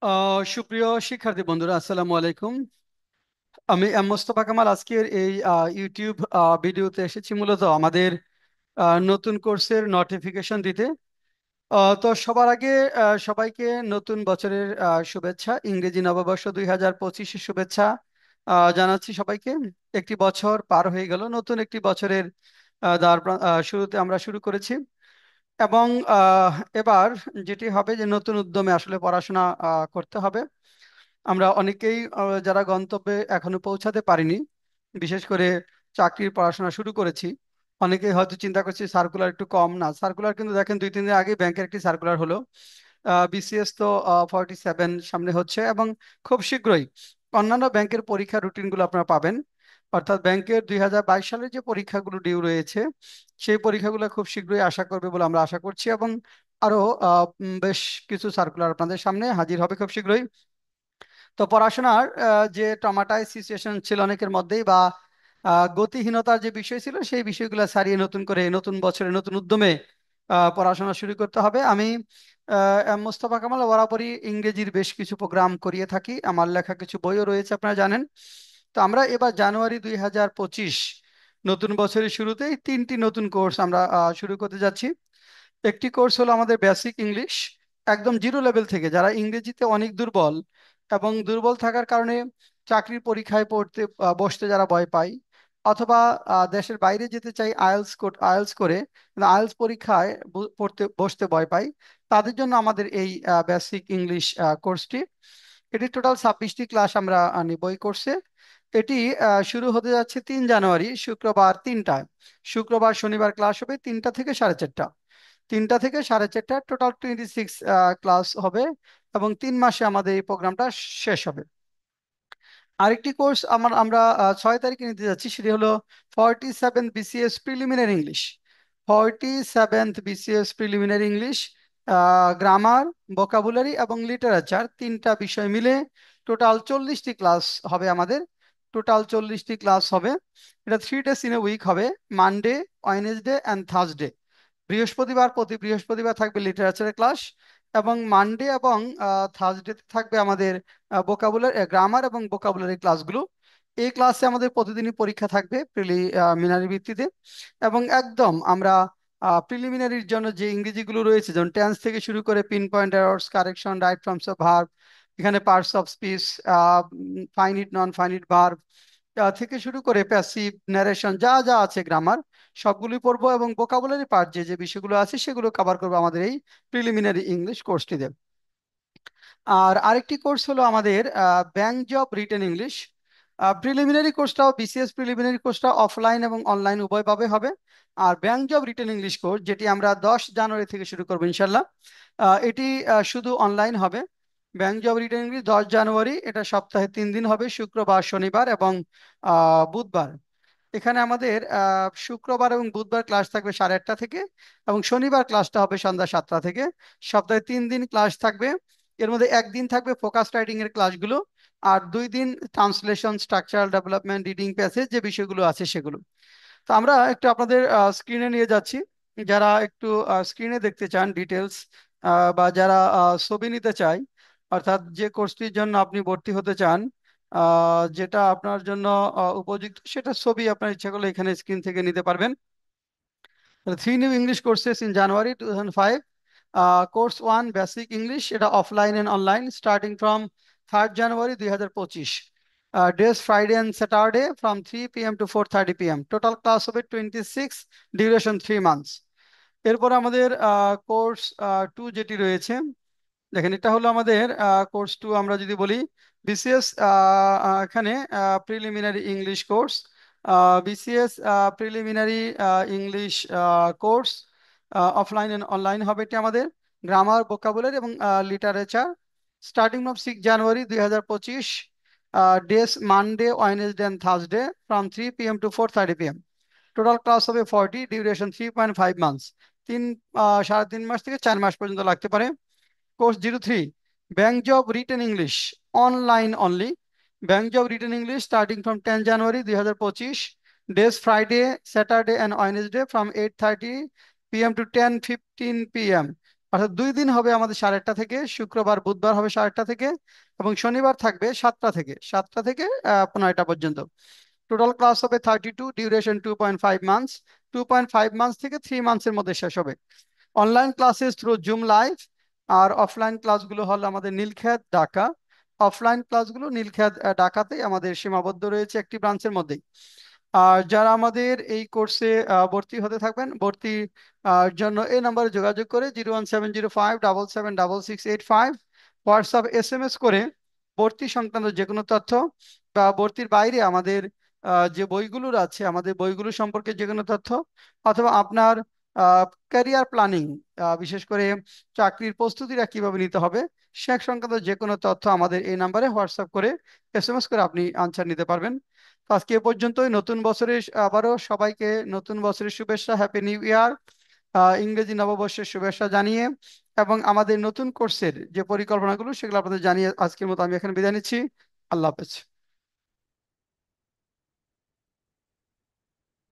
সুপ্রিয় শিক্ষার্থী বন্ধুরা, আসসালামু আলাইকুম। আমি মোস্তফা কামাল আজকের এই ইউটিউব ভিডিওতে এসেছি মূলত আমাদের নতুন কোর্সের নোটিফিকেশন দিতে। তো সবার আগে সবাইকে নতুন বছরের শুভেচ্ছা, ইংরেজি নববর্ষ 2025-এর শুভেচ্ছা জানাচ্ছি সবাইকে। একটি বছর পার হয়ে গেল, নতুন একটি বছরের শুরুতে আমরা শুরু করেছি। এবং এবার যেটি হবে যে নতুন উদ্যমে আসলে পড়াশোনা করতে হবে। আমরা অনেকেই যারা গন্তব্যে এখনো পৌঁছাতে পারিনি, বিশেষ করে চাকরির পড়াশোনা শুরু করেছি, অনেকেই হয়তো চিন্তা করছি সার্কুলার একটু কম। না, সার্কুলার কিন্তু দেখেন 2-3 দিন আগে ব্যাংকের একটি সার্কুলার হলো। বিসিএস তো 47 সামনে হচ্ছে, এবং খুব শীঘ্রই অন্যান্য ব্যাংকের পরীক্ষা রুটিনগুলো আপনারা পাবেন। অর্থাৎ ব্যাংকের 2022 সালের যে পরীক্ষাগুলো ডিউ রয়েছে, সেই পরীক্ষাগুলো খুব শীঘ্রই আশা করবে বলে আমরা আশা করছি। এবং আরো বেশ কিছু সার্কুলার আপনাদের সামনে হাজির হবে খুব শীঘ্রই। তো পড়াশোনার যে টমাটাইজ সিচুয়েশন ছিল অনেকের মধ্যেই, বা গতিহীনতার যে বিষয় ছিল, সেই বিষয়গুলো ছাড়িয়ে নতুন করে নতুন বছরে নতুন উদ্যমে পড়াশোনা শুরু করতে হবে। আমি মোস্তফা কামাল বরাবরই ইংরেজির বেশ কিছু প্রোগ্রাম করিয়ে থাকি, আমার লেখা কিছু বইও রয়েছে আপনারা জানেন। তো আমরা এবার জানুয়ারি 2025 নতুন বছরের শুরুতেই 3টি নতুন কোর্স আমরা শুরু করতে যাচ্ছি। একটি কোর্স হলো আমাদের বেসিক ইংলিশ, একদম জিরো লেভেল থেকে যারা ইংরেজিতে অনেক দুর্বল, এবং দুর্বল থাকার কারণে চাকরির পরীক্ষায় পড়তে বসতে যারা ভয় পায়, অথবা দেশের বাইরে যেতে চাই আইএলস করে, আইএলস পরীক্ষায় পড়তে বসতে ভয় পায়, তাদের জন্য আমাদের এই বেসিক ইংলিশ কোর্সটি। এটি টোটাল 26টি ক্লাস আমরা নিব এই কোর্সে। এটি শুরু হতে যাচ্ছে 3 জানুয়ারি, শুক্রবার 3টায়। শুক্রবার শনিবার ক্লাস হবে 3টা থেকে 4:30। 3টা থেকে 4:30, টোটাল 26 ক্লাস হবে, এবং 3 মাসে আমাদের এই প্রোগ্রামটা শেষ হবে। আরেকটি কোর্স আমরা 6 তারিখে নিতে যাচ্ছি, সেটি হলো 47 BCS preliminary English. 47 BCS preliminary English, grammar, vocabulary এবং লিটারেচার, 3টা বিষয় মিলে টোটাল 40টি ক্লাস হবে আমাদের। টোটাল 40টি ক্লাস হবে। এটা 3 ডেজ ইন এ উইক হবে, মানডে, ওয়েডনেসডে অ্যান্ড থার্সডে। প্রতি বৃহস্পতিবার থাকবে লিটারেচারের ক্লাস, এবং মানডে এবং থার্সডে থাকবে আমাদের গ্রামার এবং ভোকাবুলারি ক্লাসগুলো। এই ক্লাসে আমাদের প্রতিদিনই পরীক্ষা থাকবে প্রিলিমিনারি ভিত্তিতে। এবং একদম আমরা প্রিলিমিনারির জন্য যে ইংরেজিগুলো রয়েছে, যেমন টেন্স থেকে শুরু করে pin point errors, correction, right forms of verb, এখানে parts of speech, finite non finite verb থেকে শুরু করে প্যাসিভ, ন্যারেশন, যা যা আছে, গ্রামার, সবগুলোই পড়বো। এবং ভোকাবুলারি পার্ট যে যে বিষয়গুলো আছে সেগুলো কভার করবো আমাদের এই প্রিলিমিনারি ইংলিশ কোর্সটিতে। আর আরেকটি কোর্স হলো আমাদের bank job written English. Preliminary কোর্সটাও, বিসিএস প্রিলিমিনারি কোর্সটা অফলাইন এবং অনলাইন উভয়ভাবে হবে। আর bank job written English course, যেটি আমরা 10 জানুয়ারি থেকে শুরু করবো ইনশাল্লাহ, এটি শুধু অনলাইন হবে। ব্যাংক জব রিটেন ইংলিশ 10 জানুয়ারি, এটা সপ্তাহে 3 দিন হবে, শুক্রবার, শনিবার এবং বুধবার। এখানে আমাদের শুক্রবার এবং বুধবার ক্লাস থাকবে 8:30 থেকে, এবং শনিবার ক্লাসটা হবে সন্ধ্যা 7টা থেকে। সপ্তাহে 3 দিন ক্লাস থাকবে। এর মধ্যে একদিন থাকবে ফোকাস রাইটিং এর ক্লাসগুলো, আর 2 দিন translation, structural development, reading passage যে বিষয়গুলো আছে সেগুলো। তো আমরা একটু আপনাদের স্ক্রিনে নিয়ে যাচ্ছি। যারা একটু স্ক্রিনে দেখতে চান ডিটেলস, বা যারা ছবি নিতে চায়, অর্থাৎ যে কোর্সটির জন্য আপনি ভর্তি হতে চান, যেটা আপনার জন্য উপযুক্ত, সেটা ছবি আপনার ইচ্ছা করলে এখানে স্ক্রিন থেকে নিতে পারবেন। 3 new English courses in January 2005. Course 1 Basic English, এটা offline and online, starting from 3rd January 2025। Days Friday and Saturday from 3 p.m. to 4:30 p.m. Total class হবে 26, duration 3 months। এরপর আমাদের কোর্স 2 যেটি রয়েছে, দেখেন এটা হলো আমাদের কোর্স 2। আমরা যদি বলি বিসিএস, এখানে preliminary English course, BCS preliminary English course, offline and online হবে এটি আমাদের। গ্রামার, ভোকাবুলারি এবং literature, starting of 6 January 2025। Days Monday, Wednesday and Thursday from 3 p.m. to 4:30 p.m. Total class হবে 40, ডিউরেশন 3.5 মান্থস। 3 সাড়ে 3 মাস থেকে 4 মাস পর্যন্ত লাগতে পারে। Course 03 bank job written English, online only. Bank job written English starting from 10 January 2025। Days Friday, Saturday and Wednesday from 8:30 p.m. to 10:15 p.m. অর্থাৎ 2 দিন হবে আমাদের 8:30 থেকে, শুক্রবার বুধবার হবে 8:30 থেকে, এবং শনিবার থাকবে 7টা থেকে 9টা পর্যন্ত। টোটাল ক্লাস হবে 32, ডিউরেশন 2.5 মান্থস। 2.5 মান্থস থেকে 3 মান্থসের মধ্যে শেষ হবে। Online classes through Zoom live, আর অফলাইন ক্লাসগুলো হলো আমাদের নীলক্ষেত ঢাকা। অফলাইন ক্লাসগুলো নীলক্ষেত ঢাকাতে আমাদের সীমাবদ্ধ রয়েছে একটি ব্রাঞ্চের মধ্যেই। আর যারা আমাদের এই কোর্সে ভর্তি হতে থাকবেন, ভর্তি জন্য এই নম্বরে যোগাযোগ করে 01705 776685 হোয়াটসঅ্যাপ SMS করে ভর্তি সংক্রান্ত যে কোনো তথ্য, বা ভর্তির বাইরে আমাদের যে বইগুলো আছে আমাদের বইগুলো সম্পর্কে যে কোনো তথ্য, অথবা আপনার ক্যারিয়ার প্ল্যানিং, বিশেষ করে চাকরির প্রস্তুতিটা কিভাবে নিতে হবে সে সংক্রান্ত যে কোনো তথ্য আমাদের এই নাম্বারে হোয়াটসঅ্যাপ করে SMS করে আপনি আনসার নিতে পারবেন। তো আজকে এ পর্যন্তই। নতুন বছরে আবারও সবাইকে নতুন বছরের শুভেচ্ছা, হ্যাপি নিউ ইয়ার, ইংরেজি নববর্ষের শুভেচ্ছা জানিয়ে, এবং আমাদের নতুন কোর্সের যে পরিকল্পনাগুলো সেগুলো আপনাদের জানিয়ে আজকের মতো আমি এখানে বিদায় নিচ্ছি। আল্লাহ হাফেজ।